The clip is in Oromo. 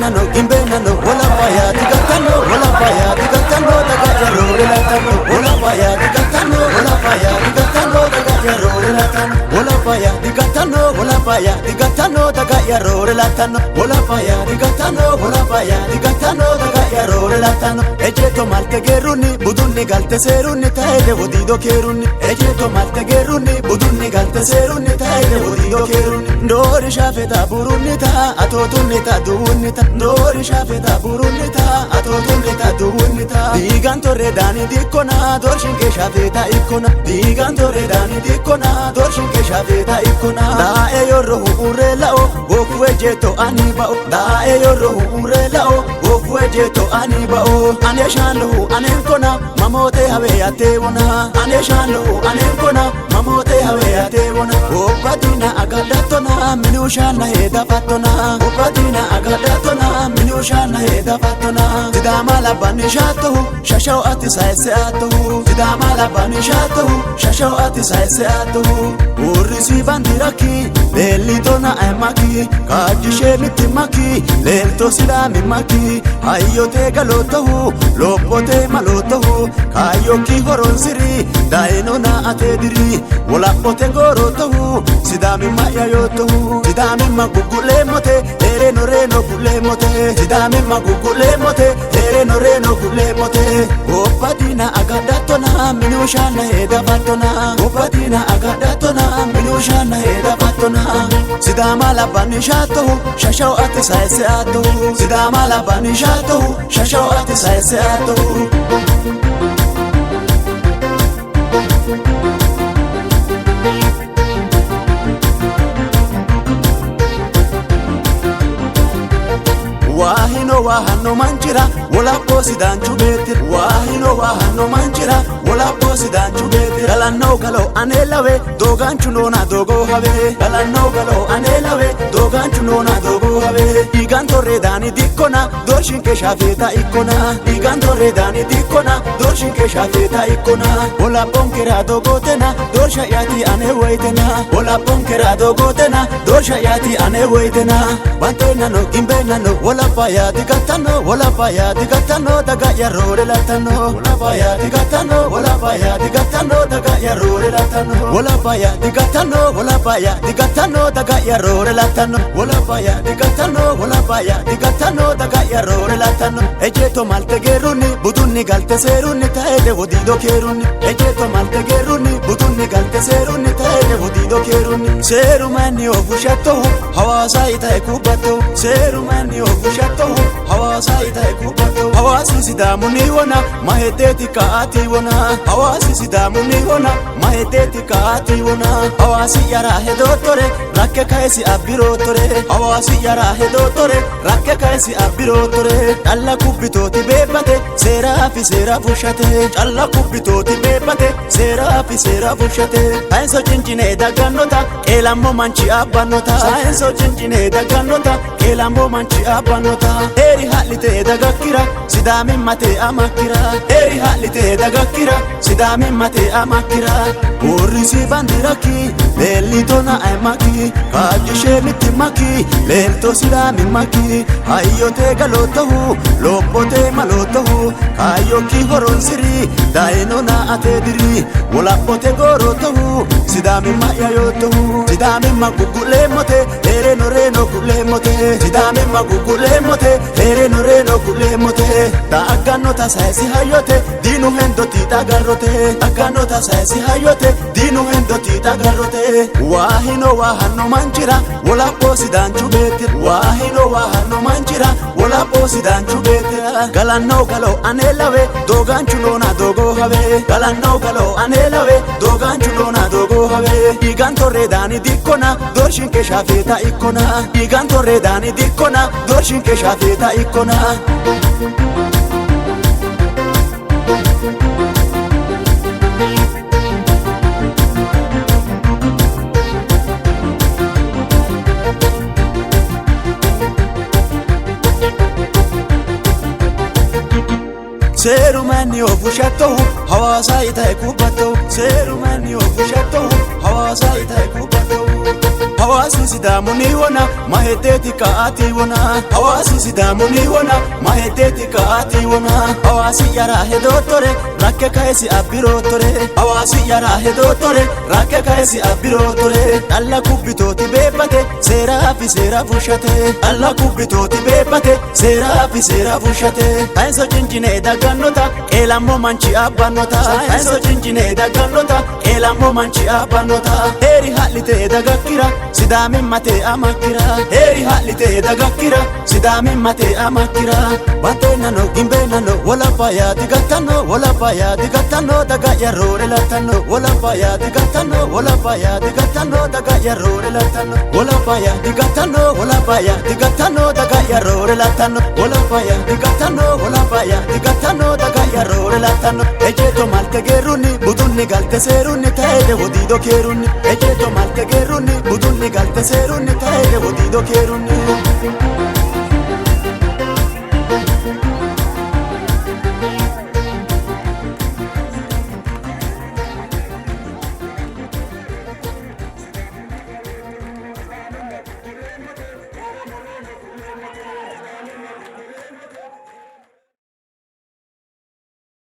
Nano gimbe nano wala paya digatano wala paya digatano daga yaro relatano wala paya digatano wala paya digatano daga yaro relatano wala paya digatano wala paya digatano daga yaro relatano wala paya digatano wala paya digatano daga yaro relatano ejeto malte geruni budunni galte serunni taede wodido kerunni ejeto malte geruni budunni galte serunni taede wodido kerunni ndori shafeta burunni ta atotunni ta duunni ta ndori shafeta burunni ta atotunni ta duunni ta digantore dani dikkona dorshin ke shafeta ikkona digantore dani dikkona dorshin ke shafeta ikkona dae yorro urelao goku ejeto ani bao dae yorro urelao goku ejeto ani bao ane shanu ane kona mamote have ate wona ane shanu ane kona mamote have ate wona opadina agadatona minushana heda fatona opadina agadatona minushana heda fatona tidamala banishato shashao ati saeseato tidamala banishato shashao ati saeseato urisi bandiraki lelitona emaki kajishe mitimaki lelto silami maki ayote galotahu lopote malotahu kayoki horonsiri dainona atediri walapote gorotahu sidami mayayotahu sidami magugule mote ere noreno gule mote sidami magugule mote ere noreno gule mote opadina agadatona minushana heda fatona opadina agadatona minushana heda fatona sidama la banishato shashao ati saeseato sidama la banishato shashao ati saeseato wahano manjira wala posi danchu betir wahano manjira wala posi danchu betir galanno galo anelawe doganchu nona dogo have galanno galo anelawe doganchu nona dogo have igantore dani dikkona dorshin ke shafeta ikkona igantore dani dikkona dorshin ke shafeta ikkona wala bonkera dogotena dorsha yati ane waitena wala bonkera dogotena dorsha yati ane waitena bantena no gimbena no wala paya digatano wala paya digatano daga yaro relatano wala paya digatano wala paya digatano daga yaro relatano wala paya digatano wala paya digatano daga yaro relatano wala paya digatano wala paya digatano daga yaro relatano ejeto malte geruni budunni galte serunni taede wodido kerunni ejeto malte geruni budunni galte serunni taede wodido kerunni serumani ofushatto hawasa itae kubatto serumani ofushatto hawasa itae kubatto hawasi sidamuni wona mahedeti kaati wona hawasi sidamuni wona mahedeti kaati wona hawasi yara hedotore rakke kaisi abbirotore hawasi yara hedotore rakke kaisi abbirotore alla kubbitoti bebate sera fi sera fushate alla kubbitoti bebate sera fi sera fushate saenso cincine dagannota elammo manchi abbannota saenso cincine dagannota elammo manchi abbannota eri hallite dagakkira sidami mate amakira eri hallite dagakkira sidami mate amakira urrisi bandiraki lelitona emaki kajishe mitimaki lelto sidami maki ayote galotahu lopote malotahu kayoki horonsiri dainona atediri walapote gorotahu sidami mayayotahu sidami magugule mote ere noreno gule mote sidami magugule mote ere noreno gule mote daganota saesi hayote dinu hendoti tagarrote daganota saesi hayote dinu hendoti tagarrote wahano manjira wala posi danchu betir wahano manjira wala posi danchu betir galanno galo anelawe doganchu nona dogo have galanno galo anelawe doganchu nona dogo have igantore dani dikkona dorshin ke shafeta ikkona igantore dani dikkona dorshin ke shafeta ikkona seerumanni ofushattohu hawaasaa itae kubbattohu seerumanni ofushattohu hawaasaa itae kubbattohu hawaasi sidaamu ni wona maheddeeti ka'aatii wona hawaasi sidaamu ni wona maheddeeti ka'aatii wona hawaasi yaraa hedoottore rakke ka'esi abbiroottore hawaasi yaraa hedoottore rakke ka'esi abbiroottore dhalla kubbitooti beebbate seeraa fi seera fushate dhalla kubbitooti beebbate seeraa fi seera fushate ta'iso cincinee daggannota qeelammoo manchi abbannota ta'iso cincinee daggannota qeelammoo manchi abbannota heeri ha'litee dagakkira sidaamin matee amakkira heeri ha'litee dagakkira sidaamin matee amakkira batteenano gimbeenano wolabbaayaa digattanno wolabbaayaa digattanno daga yarroore lattanno wolabbaayaa digattanno wolabbaayaa digattanno daga yarroore lattanno wolabbaayaa digattanno wolabbaayaa digattanno daga yarroore lattanno wolabbaayaa digattanno wolabbaayaa digattanno daga yarroore lattanno ejeeto malte geerrunni budunni galte seerunni ta'ede wodiido keerunni ejeeto malte geerrunni budunni galte seerunni ta'ede wodiido keerunni